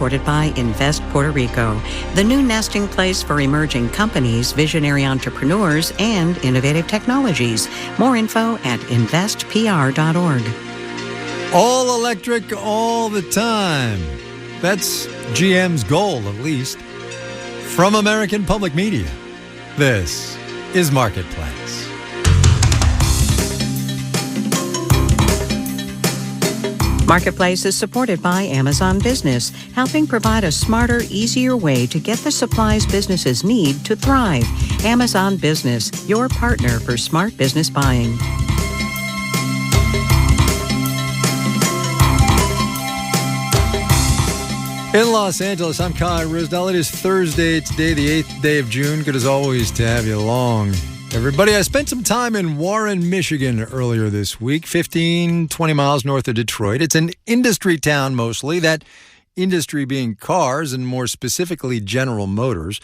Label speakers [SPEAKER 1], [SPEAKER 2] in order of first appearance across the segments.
[SPEAKER 1] Supported by Invest Puerto Rico, the new nesting place for emerging companies, visionary entrepreneurs, and innovative technologies. More info at investpr.org.
[SPEAKER 2] All electric all the time. That's GM's goal, at least. From American Public Media, this is Marketplace.
[SPEAKER 1] Marketplace is supported by Amazon Business, helping provide a smarter, easier way to get the supplies businesses need to thrive. Amazon Business, your partner for smart business buying.
[SPEAKER 2] In Los Angeles, I'm Kai Risdell. It is Thursday, today, the 8th day of June. Good as always to have you along. Everybody, I spent some time in Warren, Michigan earlier this week, 20 miles north of Detroit. It's an industry town mostly, that industry being cars and more specifically General Motors.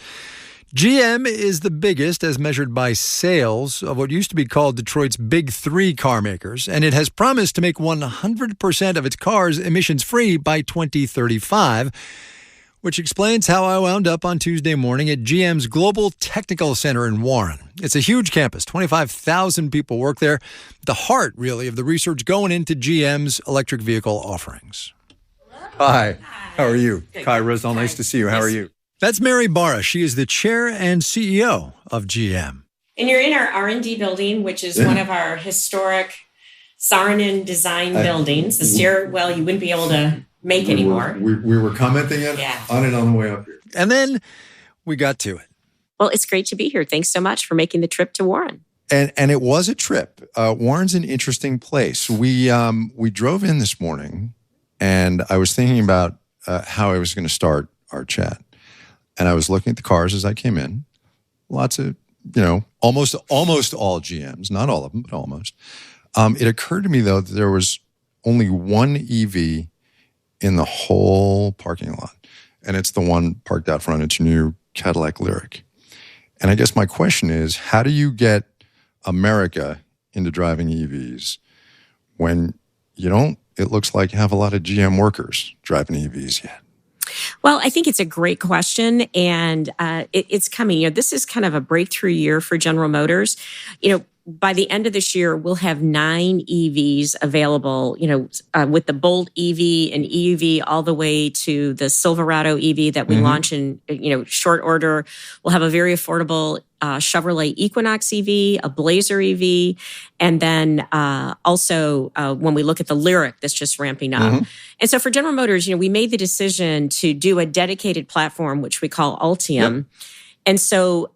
[SPEAKER 2] GM is the biggest as measured by sales of what used to be called Detroit's Big Three car makers, and it has promised to make 100% of its cars emissions-free by 2035, which explains how I wound up on Tuesday morning at GM's Global Technical Center in Warren. It's a huge campus. 25,000 people work there. The heart, really, of the research going into GM's electric vehicle offerings. Hi. How are you? Kai Risdell, nice to see you. How are you? That's Mary Barra. She is the chair and CEO of GM.
[SPEAKER 3] And you're in our R&D building, which is one of our historic Saarinen design buildings. The stairwell you wouldn't be able to make anymore.
[SPEAKER 4] We were commenting on it on the way up here.
[SPEAKER 2] And then we got to it.
[SPEAKER 3] Well, it's great to be here. Thanks so much for making the trip to Warren.
[SPEAKER 4] And it was a trip. Warren's an interesting place. We drove in this morning, and I was thinking about how I was going to start our chat. And I was looking at the cars as I came in. Lots of, almost all GMs, not all of them, but almost. It occurred to me, though, that there was only one EV in the whole parking lot. And it's the one parked out front. It's your new Cadillac Lyriq. And I guess my question is, how do you get America into driving EVs when you don't, it looks like, have a lot of GM workers driving EVs yet?
[SPEAKER 3] Well, I think it's a great question, and it's coming. This is kind of a breakthrough year for General Motors. By the end of this year, we'll have 9 EVs available, with the Bolt EV and EUV all the way to the Silverado EV that we launch in, short order. We'll have a very affordable Chevrolet Equinox EV, a Blazer EV, and then also when we look at the Lyriq that's just ramping up. And so for General Motors, we made the decision to do a dedicated platform, which we call Ultium. Yep. And so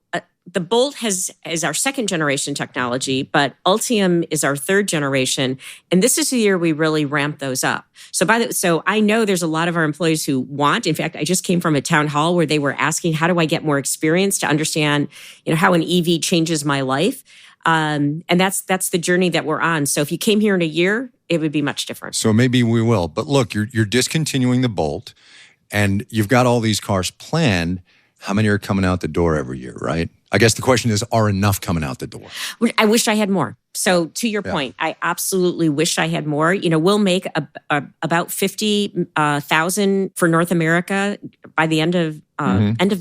[SPEAKER 3] the Bolt is our second generation technology, but Ultium is our third generation. And this is the year we really ramp those up. So I know there's a lot of our employees who want, in fact, I just came from a town hall where they were asking, how do I get more experience to understand, how an EV changes my life? And that's the journey that we're on. So if you came here in a year, it would be much different.
[SPEAKER 4] So maybe we will. But look, you're discontinuing the Bolt, and you've got all these cars planned. How many are coming out the door every year, right? I guess the question is, are enough coming out the door?
[SPEAKER 3] I wish I had more. So to your point, I absolutely wish I had more. We'll make about 50,000 for North America by the end of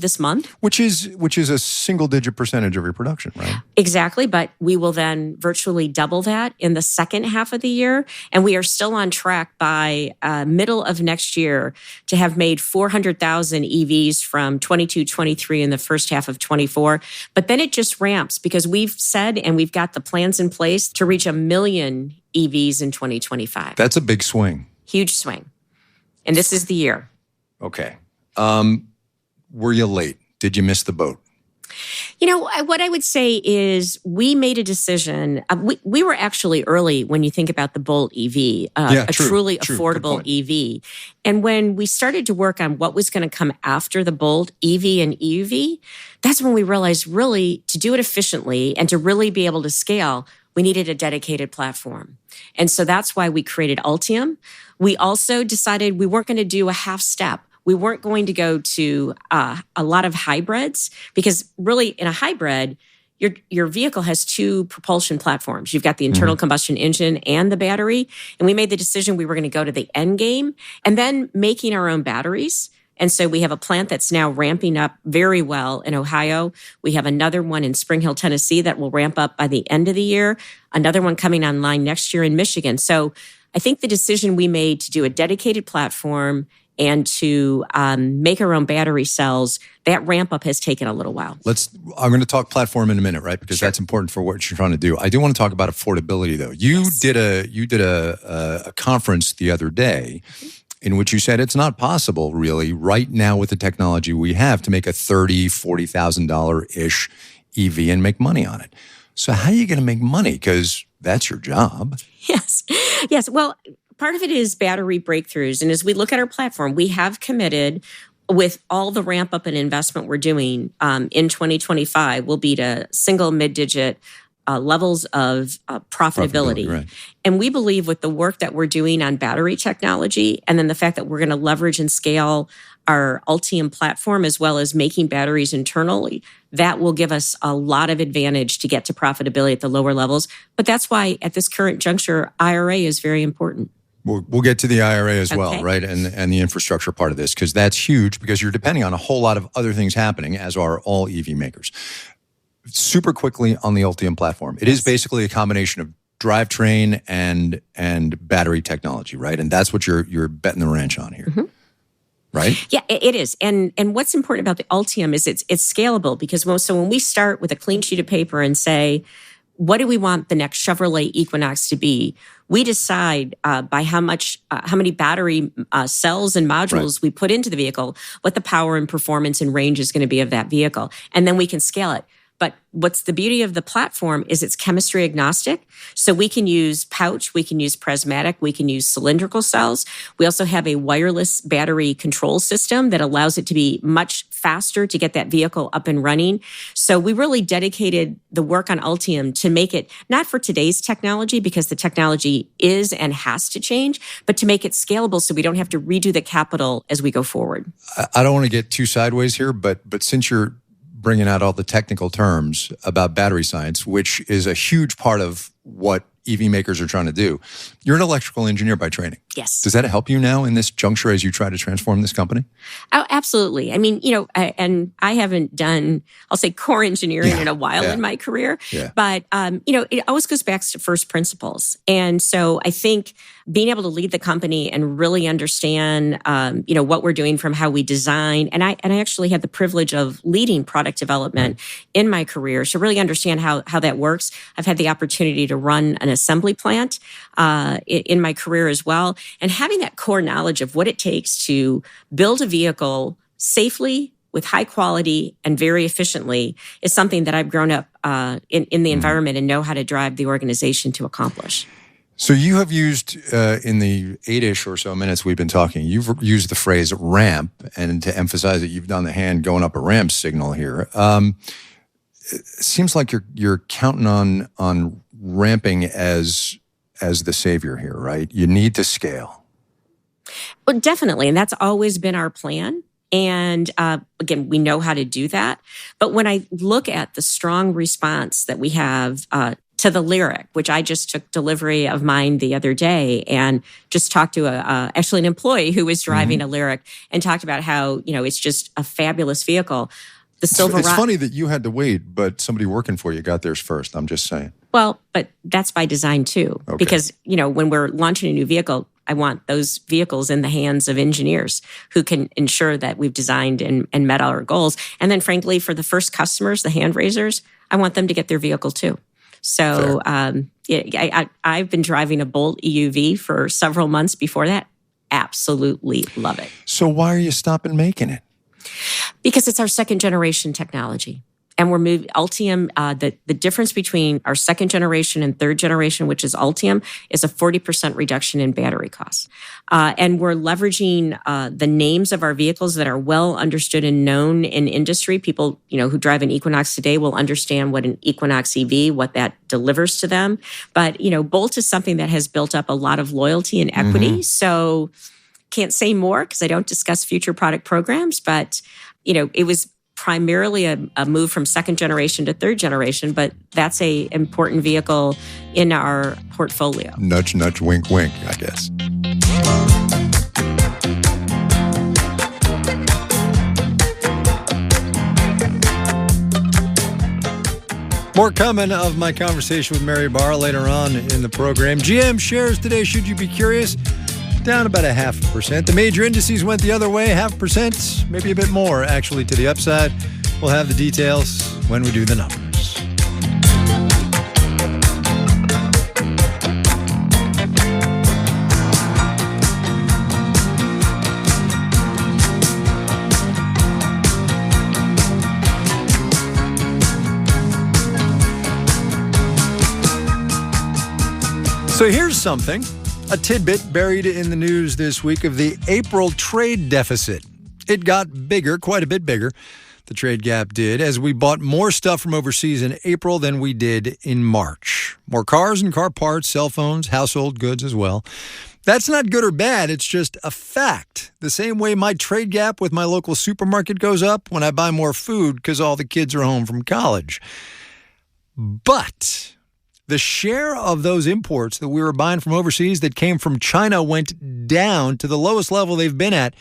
[SPEAKER 3] this month,
[SPEAKER 4] which is a single-digit percentage of your production, right?
[SPEAKER 3] Exactly, but we will then virtually double that in the second half of the year, and we are still on track by middle of next year to have made 400,000 EVs from 22, 23 in the first half of 24. But then it just ramps because we've said and we've got the plans in place to reach 1 million EVs in 2025.
[SPEAKER 4] That's a big swing.
[SPEAKER 3] Huge swing. And this is the year.
[SPEAKER 4] Okay. Were you late? Did you miss the boat?
[SPEAKER 3] What I would say is we made a decision. We were actually early when you think about the Bolt EV, truly affordable EV. And when we started to work on what was going to come after the Bolt EV and EUV, that's when we realized really to do it efficiently and to really be able to scale, we needed a dedicated platform. And so that's why we created Ultium. We also decided we weren't going to do a half step. We weren't going to go to a lot of hybrids because really in a hybrid, your vehicle has 2 propulsion platforms. You've got the internal combustion engine and the battery. And we made the decision we were going to go to the end game and then making our own batteries And so we have a plant that's now ramping up very well in Ohio. We have another one in Spring Hill, Tennessee that will ramp up by the end of the year. Another one coming online next year in Michigan. So I think the decision we made to do a dedicated platform and to make our own battery cells, that ramp up has taken a little while.
[SPEAKER 4] I'm going to talk platform in a minute, right? Because that's important for what you're trying to do. I do want to talk about affordability, though. You did a conference the other day in which you said it's not possible, really, right now with the technology we have to make a $30,000-$40,000-ish EV and make money on it. So how are you going to make money? Because that's your job.
[SPEAKER 3] Yes. Well, part of it is battery breakthroughs. And as we look at our platform, we have committed with all the ramp up and investment we're doing in 2025, we'll be to single mid-digit levels of profitability.
[SPEAKER 4] Right.
[SPEAKER 3] And we believe with the work that we're doing on battery technology and then the fact that we're going to leverage and scale our Ultium platform as well as making batteries internally, that will give us a lot of advantage to get to profitability at the lower levels. But that's why at this current juncture, IRA is very important.
[SPEAKER 4] We'll get to the IRA as well, right? And the infrastructure part of this, because that's huge because you're depending on a whole lot of other things happening, as are all EV makers. Super quickly on the Ultium platform. It is basically a combination of drivetrain and battery technology, right? And that's what you're betting the ranch on here. Mm-hmm. Right?
[SPEAKER 3] Yeah, it is. And what's important about the Ultium is it's scalable because when we start with a clean sheet of paper and say, what do we want the next Chevrolet Equinox to be? We decide by how many battery cells and modules we put into the vehicle, what the power and performance and range is going to be of that vehicle. And then we can scale it. But what's the beauty of the platform is it's chemistry agnostic. So we can use pouch, we can use prismatic, we can use cylindrical cells. We also have a wireless battery control system that allows it to be much faster to get that vehicle up and running. So we really dedicated the work on Ultium to make it not for today's technology because the technology is and has to change, but to make it scalable so we don't have to redo the capital as we go forward.
[SPEAKER 4] I don't want to get too sideways here, but since you're bringing out all the technical terms about battery science, which is a huge part of what EV makers are trying to do. You're an electrical engineer by training.
[SPEAKER 3] Yes.
[SPEAKER 4] Does that help you now in this juncture as you try to transform this company?
[SPEAKER 3] Oh, absolutely. I mean, and I haven't done, I'll say core engineering in a while in my career, but, it always goes back to first principles. And so I think being able to lead the company and really understand, what we're doing from how we design. And I actually had the privilege of leading product development in my career. So really understand how that works. I've had the opportunity to run an assembly plant in my career as well. And having that core knowledge of what it takes to build a vehicle safely, with high quality and very efficiently is something that I've grown up in the environment and know how to drive the organization to accomplish.
[SPEAKER 4] So you have used, in the 8-ish or so minutes we've been talking, you've used the phrase ramp, and to emphasize it, you've done the hand going up a ramp signal here. It seems like you're counting on ramping as the savior here, right? You need to scale.
[SPEAKER 3] Well, definitely. And that's always been our plan. And again, we know how to do that. But when I look at the strong response that we have to the Lyric, which I just took delivery of mine the other day and just talked to actually an employee who was driving a Lyric and talked about how, it's just a fabulous vehicle. The Silverado.
[SPEAKER 4] It's funny that you had to wait, but somebody working for you got theirs first. I'm just saying.
[SPEAKER 3] Well, but that's by design too. Okay. Because, when we're launching a new vehicle, I want those vehicles in the hands of engineers who can ensure that we've designed and met our goals. And then frankly, for the first customers, the hand raisers, I want them to get their vehicle too. So I've been driving a Bolt EUV for several months before that. Absolutely love it.
[SPEAKER 4] So why are you stopping making it?
[SPEAKER 3] Because it's our second generation technology. And we're moving Ultium. The difference between our second generation and third generation, which is Ultium, is a 40% reduction in battery costs. And we're leveraging the names of our vehicles that are well understood and known in industry. People, who drive an Equinox today will understand what an Equinox EV, what that delivers to them. But, Bolt is something that has built up a lot of loyalty and equity. So can't say more because I don't discuss future product programs. But, it was primarily a move from second generation to third generation, but that's a important vehicle in our portfolio.
[SPEAKER 4] Nudge, nudge, wink, wink, I guess.
[SPEAKER 2] More coming of my conversation with Mary Barra later on in the program. GM shares today, should you be curious, down about 0.5%. The major indices went the other way, 0.5%, maybe a bit more actually to the upside. We'll have the details when we do the numbers. So here's something, a tidbit buried in the news this week of the April trade deficit. It got bigger, quite a bit bigger, the trade gap did, as we bought more stuff from overseas in April than we did in March. More cars and car parts, cell phones, household goods as well. That's not good or bad, it's just a fact. The same way my trade gap with my local supermarket goes up when I buy more food because all the kids are home from college. But the share of those imports that we were buying from overseas that came from China went down to the lowest level they've been at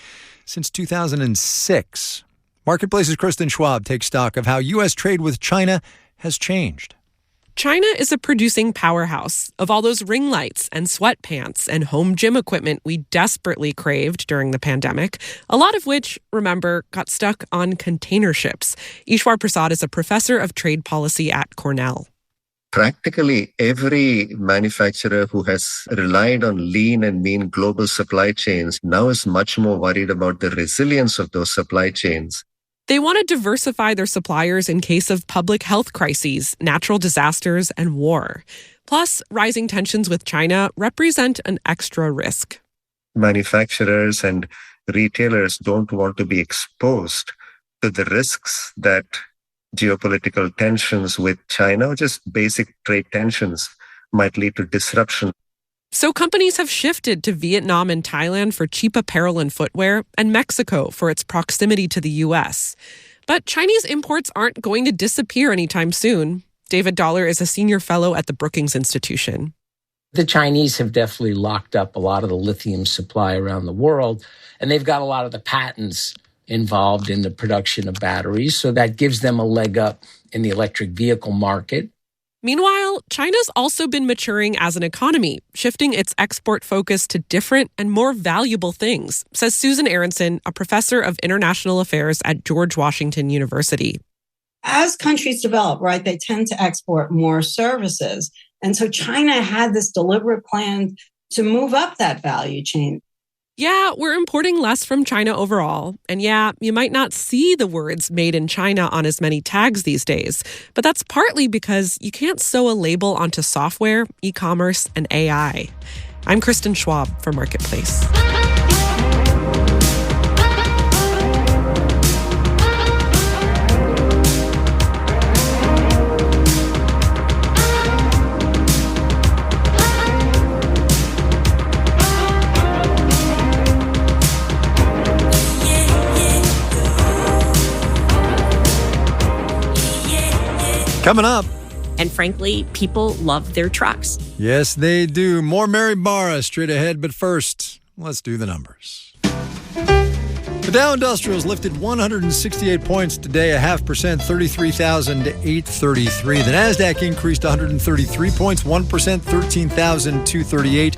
[SPEAKER 2] since 2006. Marketplace's Kristen Schwab takes stock of how U.S. trade with China has changed.
[SPEAKER 5] China is a producing powerhouse of all those ring lights and sweatpants and home gym equipment we desperately craved during the pandemic, a lot of which, remember, got stuck on container ships. Ishwar Prasad is a professor of trade policy at Cornell.
[SPEAKER 6] Practically every manufacturer who has relied on lean and mean global supply chains now is much more worried about the resilience of those supply chains.
[SPEAKER 5] They want to diversify their suppliers in case of public health crises, natural disasters, and war. Plus, rising tensions with China represent an extra risk.
[SPEAKER 6] Manufacturers and retailers don't want to be exposed to the risks that geopolitical tensions with China, or just basic trade tensions, might lead to disruption.
[SPEAKER 5] So companies have shifted to Vietnam and Thailand for cheap apparel and footwear, and Mexico for its proximity to the U.S. But Chinese imports aren't going to disappear anytime soon. David Dollar is a senior fellow at the Brookings Institution.
[SPEAKER 7] The Chinese have definitely locked up a lot of the lithium supply around the world, and they've got a lot of the patents involved in the production of batteries, so that gives them a leg up in the electric vehicle market.
[SPEAKER 5] Meanwhile, China's also been maturing as an economy, shifting its export focus to different and more valuable things, says Susan Aronson, a professor of international affairs at George Washington University.
[SPEAKER 8] As countries develop, right, they tend to export more services. And so China had this deliberate plan to move up that value chain.
[SPEAKER 5] Yeah, we're importing less from China overall. And yeah, you might not see the words made in China on as many tags these days. But that's partly because you can't sew a label onto software, e-commerce, and AI. I'm Kristen Schwab for Marketplace.
[SPEAKER 2] Coming up.
[SPEAKER 3] And frankly, people love their trucks.
[SPEAKER 2] Yes, they do. More Mary Barra straight ahead. But first, let's do the numbers. The Dow Industrials lifted 168 points today, 0.5%, 33,833. The Nasdaq increased 133 points, 1%, 13,238.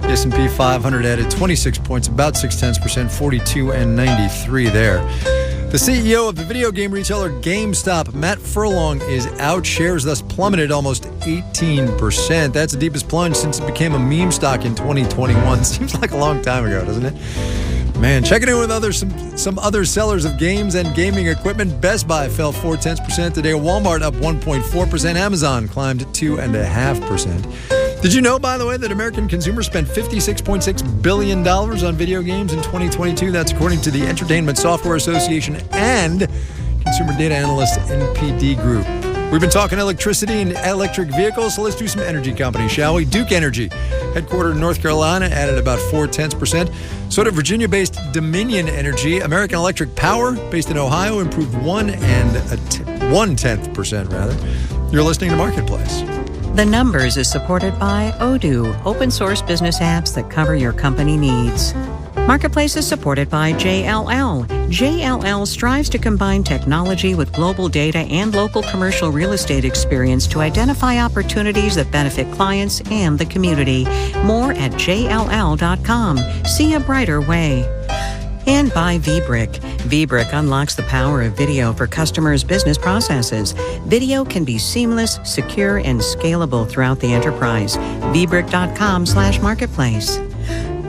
[SPEAKER 2] The S&P 500 added 26 points, about 0.6%, 42,93 there. The CEO of the video game retailer GameStop, Matt Furlong, is out. Shares thus plummeted almost 18%. That's the deepest plunge since it became a meme stock in 2021. Seems like a long time ago, doesn't it? Man, checking in with some other sellers of games and gaming equipment. Best Buy fell 0.4% today. Walmart up 1.4%. Amazon climbed 2.5%. Did you know, by the way, that American consumers spent $56.6 billion on video games in 2022? That's according to the Entertainment Software Association and consumer data analyst NPD Group. We've been talking electricity and electric vehicles, so let's do some energy companies, shall we? Duke Energy, headquartered in North Carolina, added about 0.4%. So did Virginia-based Dominion Energy. American Electric Power, based in Ohio, improved 0.1%, rather. You're listening to Marketplace.
[SPEAKER 1] The Numbers is supported by Odoo, open source business apps that cover your company needs. Marketplace is supported by JLL. JLL strives to combine technology with global data and local commercial real estate experience to identify opportunities that benefit clients and the community. More at JLL.com. See a brighter way. And by vBrick. vBrick unlocks the power of video for customers' business processes. Video can be seamless, secure, and scalable throughout the enterprise. vbrick.com/marketplace.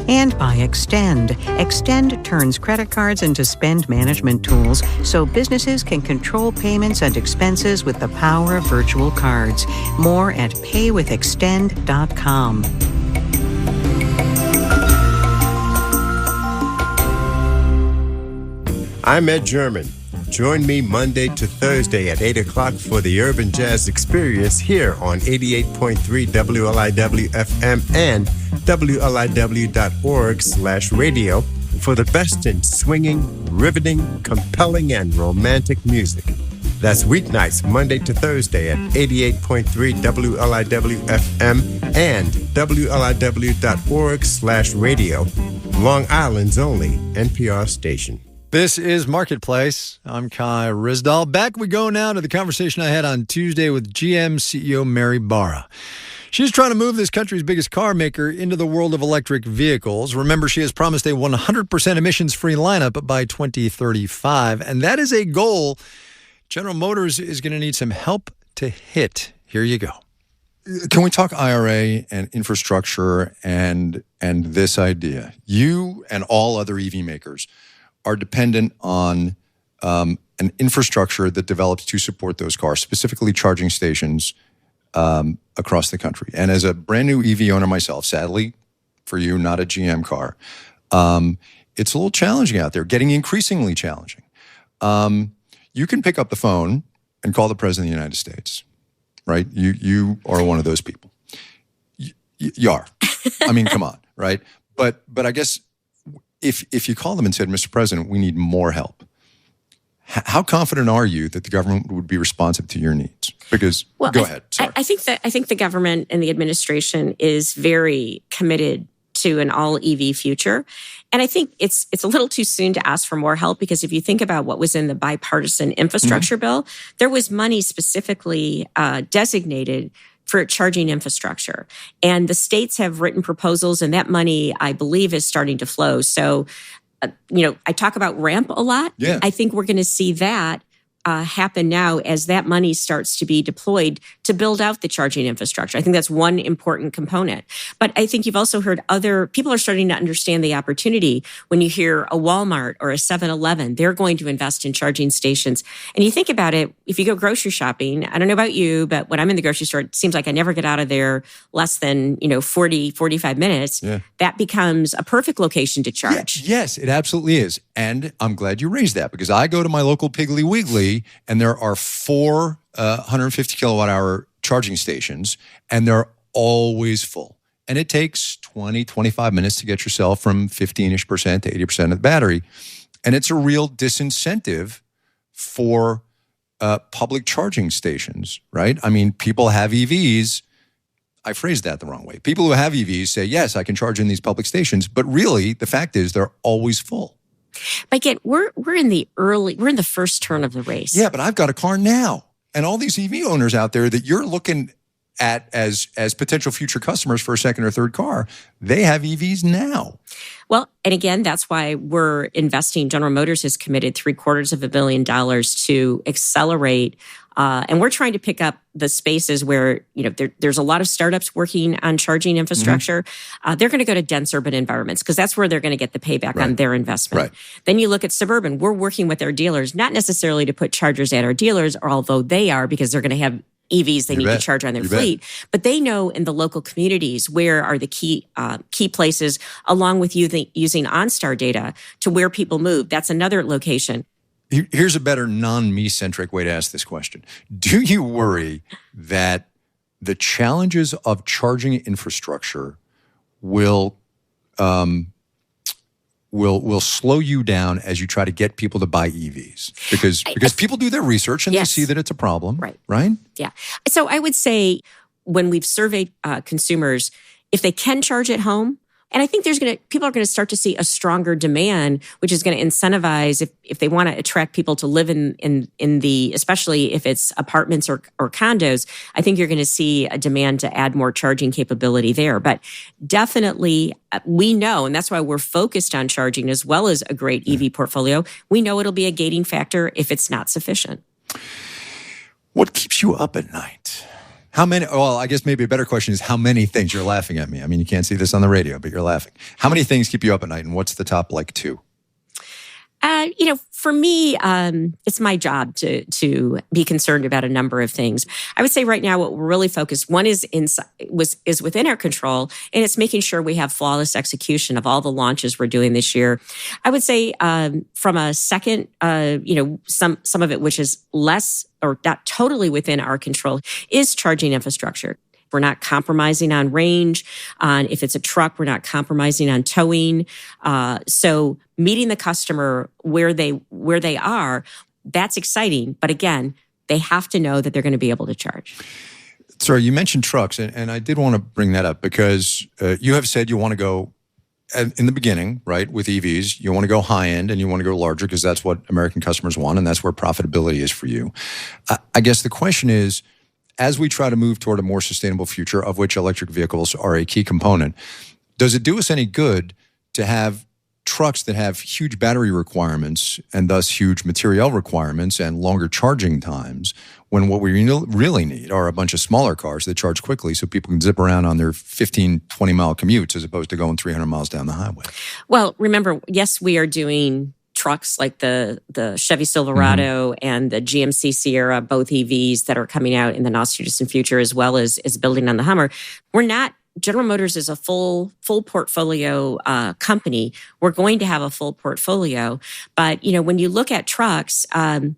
[SPEAKER 1] And by Extend. Extend turns credit cards into spend management tools so businesses can control payments and expenses with the power of virtual cards. More at paywithextend.com.
[SPEAKER 9] I'm Ed German. Join me Monday to Thursday at 8 o'clock for the Urban Jazz Experience here on 88.3 WLIW FM and WLIW.org/radio for the best in swinging, riveting, compelling, and romantic music. That's weeknights, Monday to Thursday at 88.3 WLIW FM and WLIW.org/radio, Long Island's only NPR station.
[SPEAKER 2] This is Marketplace. I'm Kai Ryssdal. Back we go now to the conversation I had on Tuesday with GM CEO Mary Barra. She's trying to move this country's biggest car maker into the world of electric vehicles. Remember, she has promised a 100% emissions-free lineup by 2035, and that is a goal General Motors is going to need some help to hit. Here you go.
[SPEAKER 4] Can we talk IRA and infrastructure and this idea? You and all other EV makers are dependent on an infrastructure that develops to support those cars, specifically charging stations across the country. And as a brand new EV owner myself, sadly for you, not a GM car, it's a little challenging out there, getting increasingly challenging. You can pick up the phone and call the President of the United States, right? You are one of those people. You are. I mean, come on, right? But I guess if you call them and said, Mr. President, we need more help, how confident are you that the government would be responsive to your needs? Because, go ahead. Sorry.
[SPEAKER 3] I think the government and the administration is very committed to an all EV future. And I think it's a little too soon to ask for more help, because if you think about what was in the bipartisan infrastructure bill, there was money specifically designated for charging infrastructure. And the states have written proposals, and that money, I believe, is starting to flow. So, I talk about RAMP a lot.
[SPEAKER 4] Yeah.
[SPEAKER 3] I think we're going to see that happen now as that money starts to be deployed to build out the charging infrastructure. I think that's one important component. But I think you've also heard other people are starting to understand the opportunity when you hear a Walmart or a 7-Eleven, they're going to invest in charging stations. And you think about it, if you go grocery shopping, I don't know about you, but when I'm in the grocery store, it seems like I never get out of there less than, 40, 45 minutes.
[SPEAKER 4] Yeah.
[SPEAKER 3] That becomes a perfect location to charge.
[SPEAKER 4] Yes, it absolutely is. And I'm glad you raised that, because I go to my local Piggly Wiggly and there are 4 150 kilowatt hour charging stations, and they're always full. And it takes 20, 25 minutes to get yourself from 15-ish% to 80% of the battery. And it's a real disincentive for public charging stations, right? I mean, people have EVs. I phrased that the wrong way. People who have EVs say, yes, I can charge in these public stations. But really, the fact is they're always full.
[SPEAKER 3] But again, we're in the first turn of the race.
[SPEAKER 4] Yeah, but I've got a car now. And all these EV owners out there that you're looking at as potential future customers for a second or third car, they have EVs now.
[SPEAKER 3] Well, and again, that's why we're investing. General Motors has committed $750 million to accelerate. And we're trying to pick up the spaces where, there's a lot of startups working on charging infrastructure. They're going to go to dense urban environments because that's where they're going to get the payback on their investment.
[SPEAKER 4] Right.
[SPEAKER 3] Then you look at suburban. We're working with our dealers, not necessarily to put chargers at our dealers, although they are, because they're going to have EVs they need to charge on their fleet. But they know in the local communities where are the key places, along with using OnStar data to where people move. That's another location.
[SPEAKER 4] Here's a better non-me-centric way to ask this question. Do you worry that the challenges of charging infrastructure will slow you down as you try to get people to buy EVs? Because people do their research and they see that it's a problem, right?
[SPEAKER 3] Yeah. So I would say when we've surveyed consumers, if they can charge at home, And I think people are going to start to see a stronger demand, which is going to incentivize if they want to attract people to live in the, especially if it's apartments or condos, I think you're going to see a demand to add more charging capability there. But definitely we know, and that's why we're focused on charging as well as a great EV portfolio. We know it'll be a gating factor if it's not sufficient.
[SPEAKER 4] What keeps you up at night? How many, well, I guess maybe a better question is how many things? You're laughing at me. I mean, you can't see this on the radio, but you're laughing. How many things keep you up at night, and what's the top, like, two?
[SPEAKER 3] For me, it's my job to be concerned about a number of things. I would say right now, what we're really focused, one is within our control, and it's making sure we have flawless execution of all the launches we're doing this year. I would say from a second, some of it which is less or not totally within our control is charging infrastructure. We're not compromising on range. If it's a truck, we're not compromising on towing. So meeting the customer where they are, that's exciting. But again, they have to know that they're going to be able to charge.
[SPEAKER 4] Sorry, you mentioned trucks, and I did want to bring that up because you have said you want to go in the beginning, right, with EVs. You want to go high end and you want to go larger because that's what American customers want, and that's where profitability is for you. I guess the question is, as we try to move toward a more sustainable future, of which electric vehicles are a key component, does it do us any good to have trucks that have huge battery requirements and thus huge material requirements and longer charging times when what we really need are a bunch of smaller cars that charge quickly so people can zip around on their 15, 20-mile commutes as opposed to going 300 miles down the highway?
[SPEAKER 3] Well, remember, yes, we are doing trucks like the Chevy Silverado and the GMC Sierra, both EVs that are coming out in the not too distant future, as well as building on the Hummer. General Motors is a full portfolio company. We're going to have a full portfolio. But, when you look at trucks, a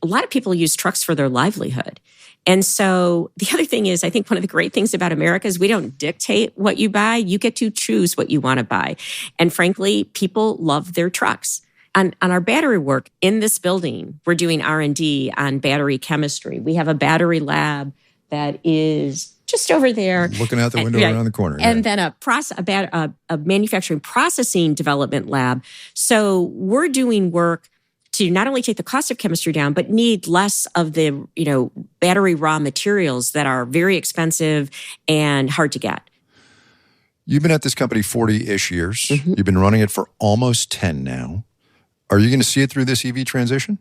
[SPEAKER 3] lot of people use trucks for their livelihood. And so the other thing is, I think one of the great things about America is we don't dictate what you buy. You get to choose what you want to buy. And frankly, people love their trucks. On our battery work in this building, we're doing R&D on battery chemistry. We have a battery lab that is just over there.
[SPEAKER 4] Looking out the window around the corner.
[SPEAKER 3] And then a manufacturing processing development lab. So we're doing work to not only take the cost of chemistry down, but need less of the, battery raw materials that are very expensive and hard to get.
[SPEAKER 4] You've been at this company 40-ish years. Mm-hmm. You've been running it for almost 10 now. Are you going to see it through this EV transition?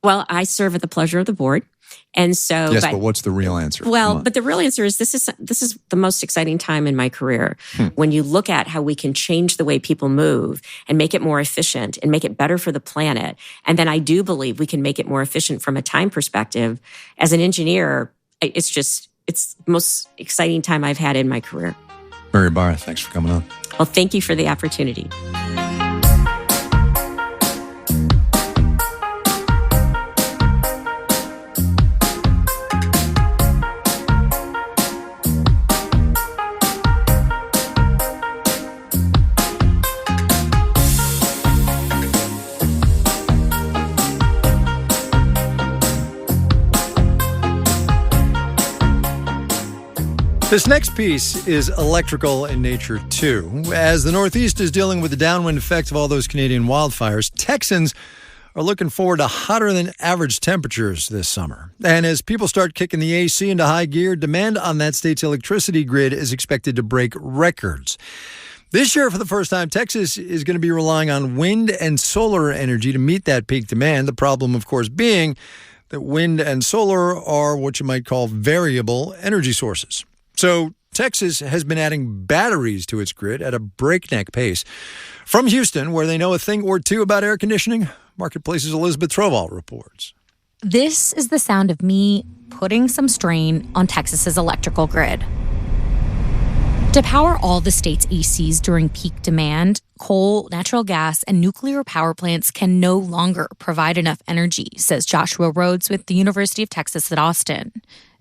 [SPEAKER 3] Well, I serve at the pleasure of the board. And so,
[SPEAKER 4] yes, but what's the real answer?
[SPEAKER 3] Well, but the real answer is this is the most exciting time in my career. When you look at how we can change the way people move and make it more efficient and make it better for the planet. And then I do believe we can make it more efficient from a time perspective. As an engineer, it's the most exciting time I've had in my career.
[SPEAKER 4] Mary Barr, thanks for coming on.
[SPEAKER 3] Well, thank you for the opportunity.
[SPEAKER 2] This next piece is electrical in nature, too. As the Northeast is dealing with the downwind effects of all those Canadian wildfires, Texans are looking forward to hotter than average temperatures this summer. And as people start kicking the AC into high gear, demand on that state's electricity grid is expected to break records. This year, for the first time, Texas is going to be relying on wind and solar energy to meet that peak demand. The problem, of course, being that wind and solar are what you might call variable energy sources. So Texas has been adding batteries to its grid at a breakneck pace. From Houston, where they know a thing or two about air conditioning, Marketplace's Elizabeth Trovall reports.
[SPEAKER 10] This is the sound of me putting some strain on Texas's electrical grid. To power all the state's ACs during peak demand, coal, natural gas, and nuclear power plants can no longer provide enough energy, says Joshua Rhodes with the University of Texas at Austin.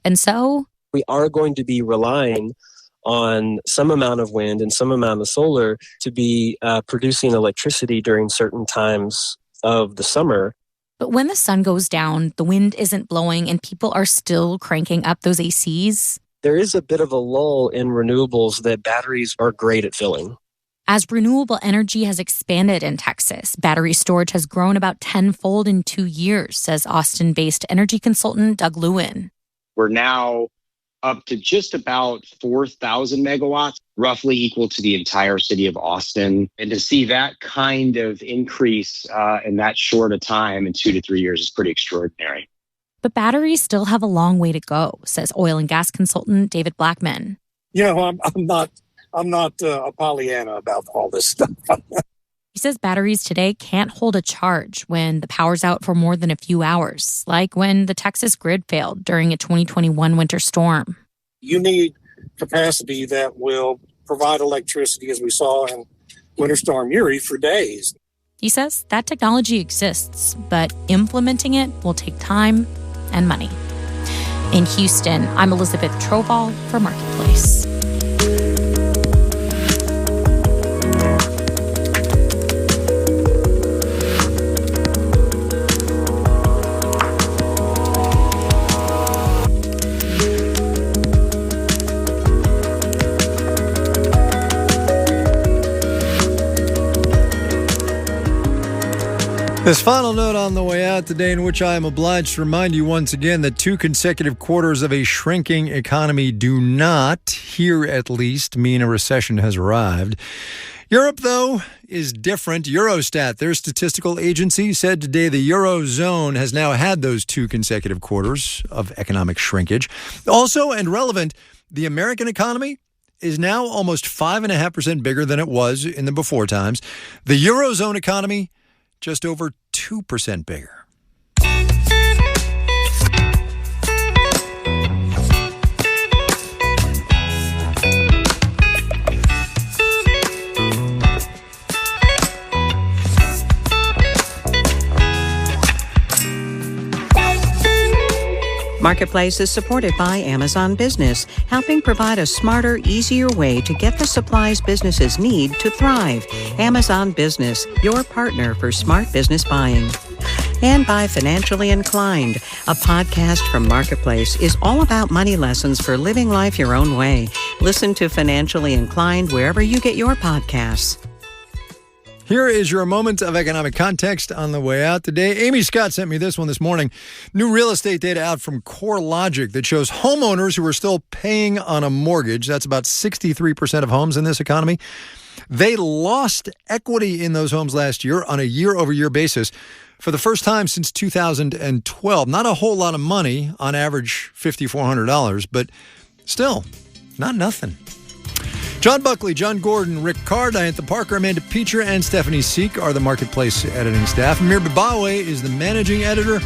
[SPEAKER 10] And so
[SPEAKER 11] we are going to be relying on some amount of wind and some amount of solar to be producing electricity during certain times of the summer.
[SPEAKER 10] But when the sun goes down, the wind isn't blowing, and people are still cranking up those ACs.
[SPEAKER 11] there is a bit of a lull in renewables that batteries are great at filling.
[SPEAKER 10] As renewable energy has expanded in Texas, battery storage has grown about tenfold in 2 years, says Austin-based energy consultant Doug Lewin.
[SPEAKER 12] We're now up to just about 4,000 megawatts, roughly equal to the entire city of Austin. And to see that kind of increase in that short a time in 2 to 3 years is pretty extraordinary.
[SPEAKER 10] But batteries still have a long way to go, says oil and gas consultant David Blackman.
[SPEAKER 13] I'm not a Pollyanna about all this stuff.
[SPEAKER 10] He says batteries today can't hold a charge when the power's out for more than a few hours, like when the Texas grid failed during a 2021 winter storm.
[SPEAKER 13] You need capacity that will provide electricity, as we saw in Winter Storm Uri, for days.
[SPEAKER 10] He says that technology exists, but implementing it will take time and money. In Houston, I'm Elizabeth Troval for Marketplace.
[SPEAKER 2] This final note on the way out today, in which I am obliged to remind you once again that 2 consecutive quarters of a shrinking economy do not, here at least, mean a recession has arrived. Europe, though, is different. Eurostat, their statistical agency, said today the Eurozone has now had those 2 consecutive quarters of economic shrinkage. Also, and relevant, the American economy is now almost 5.5% bigger than it was in the before times. The Eurozone economy, just over 2% bigger.
[SPEAKER 1] Marketplace is supported by Amazon Business, helping provide a smarter, easier way to get the supplies businesses need to thrive. Amazon Business, your partner for smart business buying. And by Financially Inclined, a podcast from Marketplace is all about money lessons for living life your own way. Listen to Financially Inclined wherever you get your podcasts.
[SPEAKER 2] Here is your moment of economic context on the way out today. Amy Scott sent me this one this morning. New real estate data out from CoreLogic that shows homeowners who are still paying on a mortgage, that's about 63% of homes in this economy, they lost equity in those homes last year on a year-over-year basis for the first time since 2012. Not a whole lot of money, on average $5,400, but still, not nothing. John Buckley, John Gordon, Rick Carr, Diantha Parker, Amanda Peacher, and Stephanie Seek are the Marketplace editing staff. Amir Babawe is the managing editor.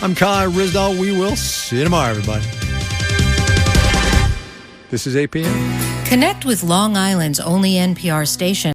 [SPEAKER 2] I'm Kai Rizdal. We will see you tomorrow, everybody. This is APM.
[SPEAKER 14] Connect with Long Island's only NPR station.